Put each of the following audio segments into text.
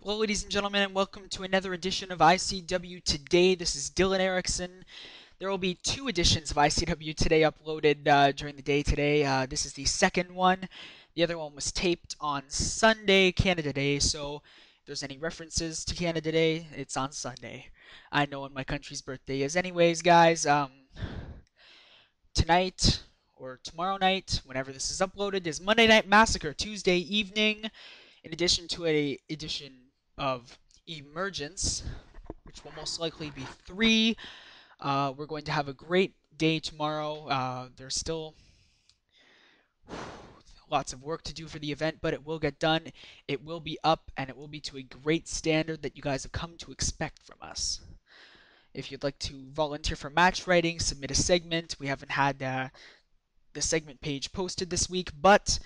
Hello, ladies and gentlemen, and welcome to another edition of ICW Today. This is Dylan Erickson. There will be two editions of ICW Today uploaded during the day today. This is the second one. The other one was taped on Sunday, Canada Day, so if there's any references to Canada Day, it's on Sunday. I know when my country's birthday is. Anyways, guys, tonight or tomorrow night, whenever this is uploaded, is Monday Night Massacre, Tuesday evening. In addition to a edition of Emergence, which will most likely be three, we're going to have a great day tomorrow. There's still lots of work to do for the event, but it will get done. It will be up, and it will be to a great standard that you guys have come to expect from us. If you'd like to volunteer for match writing, submit a segment. We haven't had the segment page posted this week, but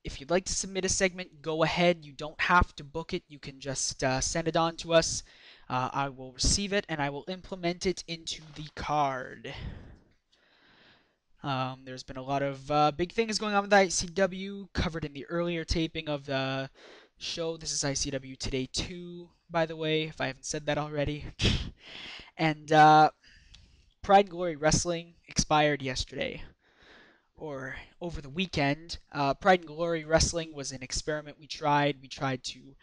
if you'd like to submit a segment, go ahead. You don't have to book it. You can just send it on to us. I will receive it and I will implement it into the card. There's been a lot of big things going on with ICW covered in the earlier taping of the show. This is ICW Today 2, by the way, if I haven't said that already. And Pride and Glory Wrestling expired yesterday, or over the weekend. Pride and Glory Wrestling was an experiment we tried. We tried to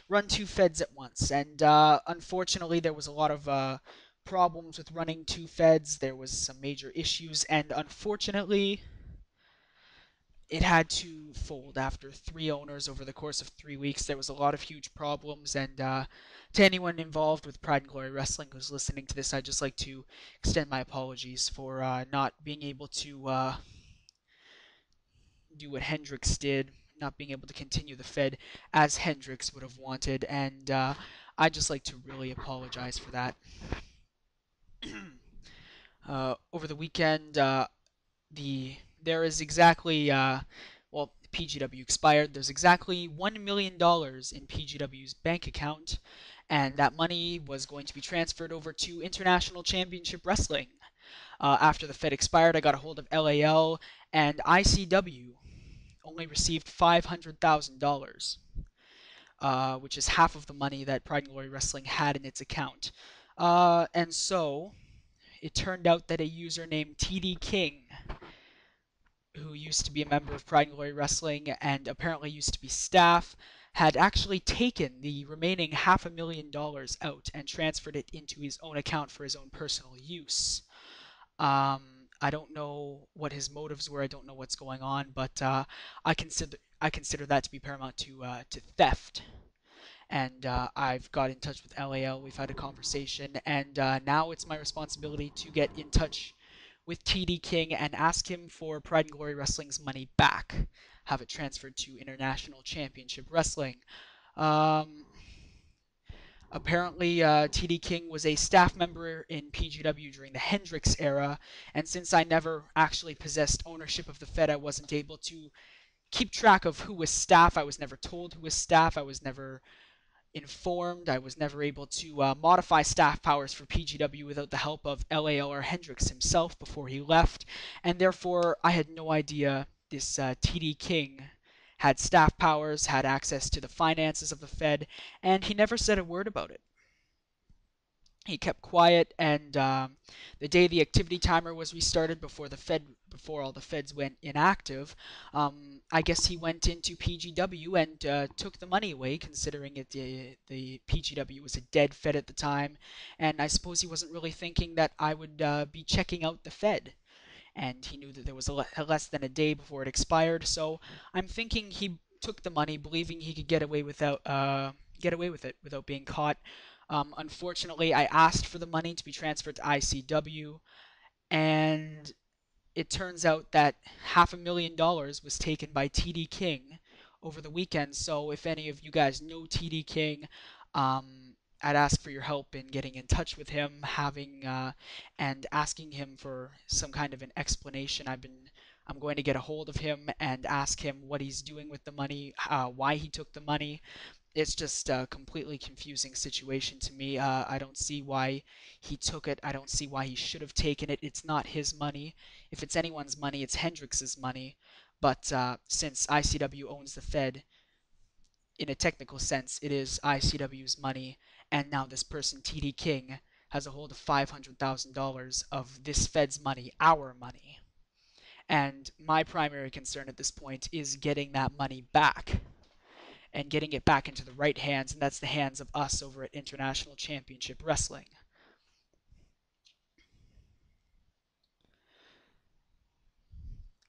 run two feds at once, and unfortunately, there was a lot of problems with running two feds. There was some major issues, and unfortunately, it had to fold after three owners over the course of 3 weeks. There was a lot of huge problems, and to anyone involved with Pride and Glory Wrestling who's listening to this, I'd just like to extend my apologies for not being able to do what Hendrix did, not being able to continue the Fed as Hendrix would have wanted, and I'd just like to really apologize for that. Over the weekend, there is exactly well, PGW expired. There's exactly $1 million in PGW's bank account, and that money was going to be transferred over to International Championship Wrestling. After the Fed expired, I got a hold of LAL, and ICW only received $500,000, which is half of the money that Pride and Glory Wrestling had in its account. And so it turned out that a user named TD King, who used to be a member of Pride and Glory Wrestling and apparently used to be staff, had actually taken the remaining $500,000 out and transferred it into his own account for his own personal use. I don't know what his motives were. I don't know what's going on, but I consider that to be paramount to theft. And I've got in touch with LAL. We've had a conversation, and now it's my responsibility to get in touch with TD King and ask him for Pride and Glory Wrestling's money back, have it transferred to International Championship Wrestling. Um, Apparently, TD King was a staff member in PGW during the Hendrix era, and since I never actually possessed ownership of the Fed, I wasn't able to keep track of who was staff. I was never told who was staff. I was never informed. I was never able to modify staff powers for PGW without the help of LAL or Hendrix himself before he left, and therefore I had no idea this TD King had staff powers, had access to the finances of the Fed, and he never said a word about it. He kept quiet, and the day the activity timer was restarted before all the feds went inactive, I guess he went into PGW and took the money away, considering the PGW was a dead Fed at the time, and I suppose he wasn't really thinking that I would be checking out the Fed. And he knew that there was less than a day before it expired, so I'm thinking he took the money, believing he could get away with it without being caught. Unfortunately, I asked for the money to be transferred to ICW, and it turns out that $500,000 was taken by TD King over the weekend. So if any of you guys know TD King, I'd ask for your help in getting in touch with him, having and asking him for some kind of an explanation. I'm going to get a hold of him and ask him what he's doing with the money, why he took the money. It's just a completely confusing situation to me. I don't see why he took it. I don't see why he should have taken it. It's not his money. If it's anyone's money, it's Hendrix's money. But since ICW owns the Fed, in a technical sense, it is ICW's money, and now this person, TD King, has a hold of $500,000 of this Fed's money, our money. And my primary concern at this point is getting that money back and getting it back into the right hands, and that's the hands of us over at International Championship Wrestling.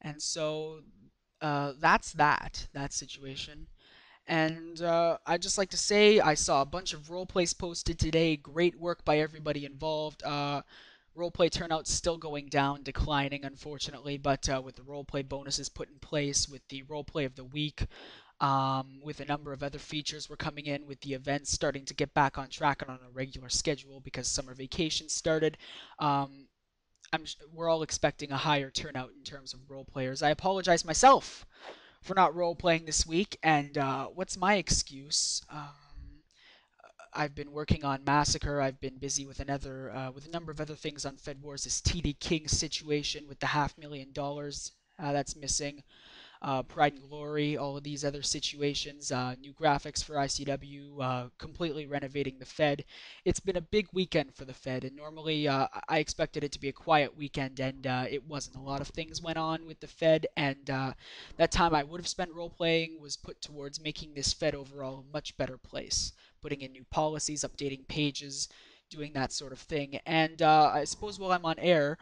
And so that's that situation. And I'd just like to say I saw a bunch of role plays posted today. Great work by everybody involved. Roleplay turnout's still going down, declining, unfortunately, but with the roleplay bonuses put in place, with the roleplay of the week, with a number of other features we're coming in, with the events starting to get back on track and on a regular schedule because summer vacation started. Um, we're all expecting a higher turnout in terms of role players. I apologize myself for not role playing this week, and what's my excuse? I've been working on Massacre. I've been busy with with a number of other things on Fed Wars. This TD King situation with the $500,000 that's missing, Pride and Glory, all of these other situations, new graphics for ICW, completely renovating the Fed. It's been a big weekend for the Fed, and normally I expected it to be a quiet weekend, and it wasn't. A lot of things went on with the Fed, and that time I would have spent role playing was put towards making this Fed overall a much better place, putting in new policies, updating pages, doing that sort of thing. And I suppose while I'm on air,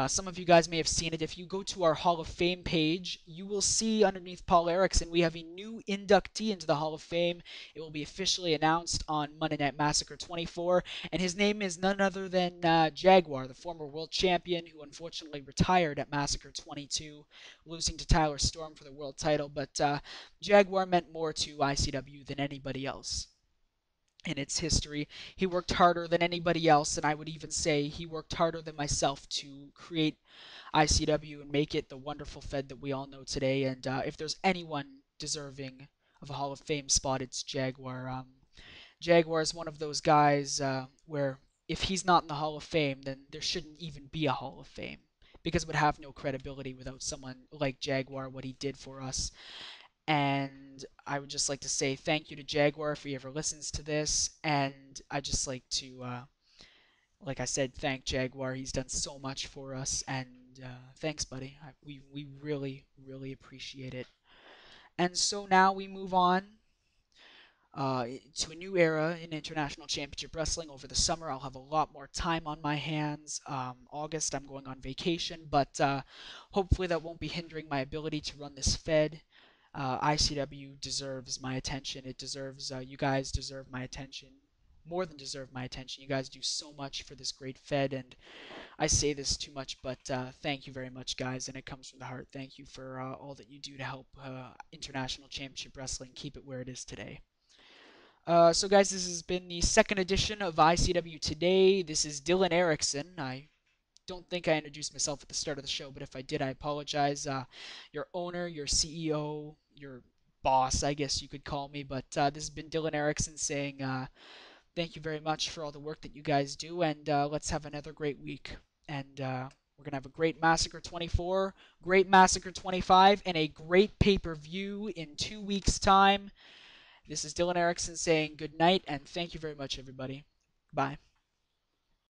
some of you guys may have seen it. If you go to our Hall of Fame page, you will see underneath Paul Erickson, we have a new inductee into the Hall of Fame. It will be officially announced on Monday Night Massacre 24, and his name is none other than Jaguar, the former world champion who unfortunately retired at Massacre 22, losing to Tyler Storm for the world title. But Jaguar meant more to ICW than anybody else in its history. He worked harder than anybody else, and I would even say he worked harder than myself to create ICW and make it the wonderful Fed that we all know today. And if there's anyone deserving of a Hall of Fame spot, it's Jaguar. Jaguar is one of those guys where if he's not in the Hall of Fame, then there shouldn't even be a Hall of Fame because it would have no credibility without someone like Jaguar, what he did for us. And I would just like to say thank you to Jaguar if he ever listens to this. And I'd just like to, like I said, thank Jaguar. He's done so much for us. And thanks, buddy. We really, really appreciate it. And so now we move on to a new era in International Championship Wrestling. Over the summer, I'll have a lot more time on my hands. August, I'm going on vacation, but hopefully that won't be hindering my ability to run this Fed. ICW deserves my attention. It deserves, you guys deserve my attention. More than deserve my attention. You guys do so much for this great Fed, and I say this too much, but thank you very much, guys, and it comes from the heart. Thank you for all that you do to help International Championship Wrestling keep it where it is today. So, guys, this has been the second edition of ICW Today. This is Dylan Erickson. I don't think I introduced myself at the start of the show, but if I did, I apologize. Your owner, your CEO, your boss, I guess you could call me, but this has been Dylan Erickson saying thank you very much for all the work that you guys do, and let's have another great week. And we're going to have a great Massacre 24, great Massacre 25, and a great pay-per-view in 2 weeks' time. This is Dylan Erickson saying good night, and thank you very much, everybody. Bye.